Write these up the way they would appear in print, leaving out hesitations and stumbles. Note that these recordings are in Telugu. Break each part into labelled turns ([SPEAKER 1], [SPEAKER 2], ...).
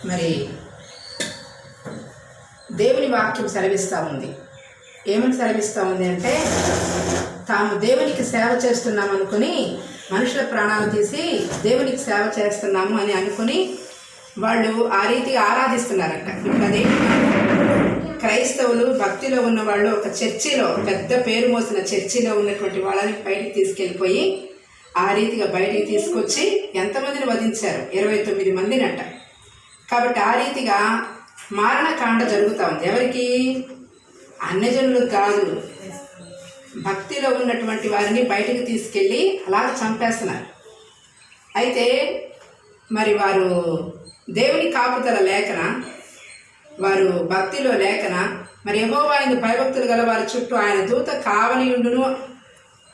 [SPEAKER 1] మరి దేవుని వాక్యం సెలవిస్తూ ఉంది. ఏమని సెలవిస్తూ ఉంది అంటే, తాము దేవునికి సేవ చేస్తున్నాం అనుకుని మనుషుల ప్రాణాలు తీసి దేవునికి సేవ చేస్తున్నాము అని అనుకుని వాళ్ళు ఆ రీతిగా ఆరాధిస్తున్నారంట. ఇప్పుడు అదే క్రైస్తవులు భక్తిలో ఉన్న వాళ్ళు ఒక చర్చిలో, పెద్ద పేరు మోసిన చర్చిలో ఉన్నటువంటి వాళ్ళని బయటికి తీసుకెళ్ళిపోయి ఆ రీతిగా బయటికి తీసుకొచ్చి ఎంతమందిని వధించారు? 29 మందిని అంట. కాబట్టి ఆ రీతిగా మారణకాండ జరుగుతూ ఉంది. ఎవరికి? అన్యజనులకు కాదు, భక్తిలో ఉన్నటువంటి వారిని బయటికి తీసుకెళ్ళి అలాగ చంపేస్తున్నారు. అయితే మరి వారు దేవుని కాపుదల లేకన, వారు భక్తిలో లేకన, మరి యెహోవా యందు భయభక్తులు గల వారి చుట్టూ ఆయన దూత కావలియుండును,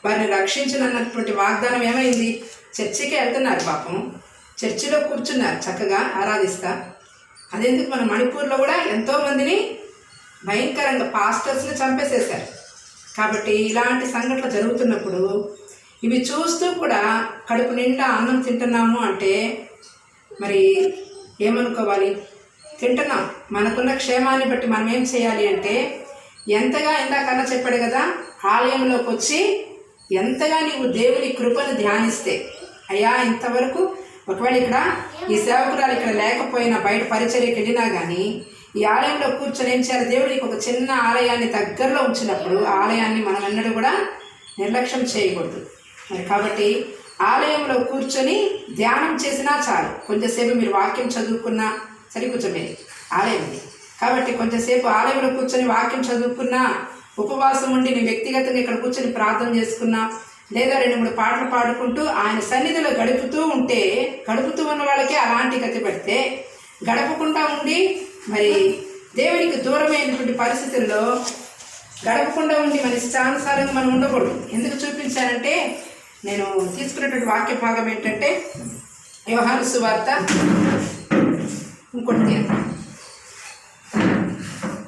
[SPEAKER 1] వారిని రక్షించునన్నటువంటి వాగ్దానం ఏమైంది? చర్చికి వెళ్తున్నారు, పాపం చర్చిలో కూర్చున్నారు చక్కగా ఆరాధిస్తా. అదెందుకు మన మణిపూర్లో కూడా ఎంతోమందిని భయంకరంగా పాస్టర్స్ని చంపేసేశారు. కాబట్టి ఇలాంటి సంఘటనలు జరుగుతున్నప్పుడు ఇవి చూస్తూ కూడా కడుపు నిండా అన్నం తింటున్నాము అంటే మరి ఏమనుకోవాలి? తింటున్నాం, మనకున్న క్షేమాన్ని బట్టి మనం ఏం చేయాలి అంటే, ఎంతగా ఇందాకన్నా చెప్పాడు కదా, ఆలయంలోకి వచ్చి ఎంతగా నీవు దేవుని కృపను ధ్యానిస్తే, అయ్యా ఇంతవరకు ఒకవేళ ఇక్కడ ఈ సేవకురాలు ఇక్కడ లేకపోయినా బయట పరిచర్యకి వెళ్ళినా కానీ ఈ ఆలయంలో కూర్చొని ఏం చేయాలి? దేవుడికి ఒక చిన్న ఆలయాన్ని దగ్గరలో ఉంచినప్పుడు ఆలయాన్ని మనం ఎన్నడూ కూడా నిర్లక్ష్యం చేయకూడదు. మరి కాబట్టి ఆలయంలో కూర్చొని ధ్యానం చేసినా చాలు. కొంచెంసేపు మీరు వాక్యం చదువుకున్నా సరే, కూర్చోమే ఆలయం ఉంది కాబట్టి కొంచెంసేపు ఆలయంలో కూర్చొని వాక్యం చదువుకున్నా, ఉపవాసం ఉండి నీ వ్యక్తిగతంగా ఇక్కడ కూర్చొని ప్రార్థన చేసుకున్నా, లేదా 2-3 పాటలు పాడుకుంటూ ఆయన సన్నిధిలో గడుపుతూ ఉన్న వాళ్ళకే అలాంటి గతి పెడితే, గడపకుండా ఉండి మరి దేవునికి దూరమైనటువంటి పరిస్థితుల్లో గడపకుండా ఉండి మన ఇష్టానుసారంగా మనం ఉండకూడదు. ఎందుకు చూపించానంటే, నేను తీసుకున్నటువంటి వాక్య భాగం ఏంటంటే యోహాను సువార్త ఇంకోటి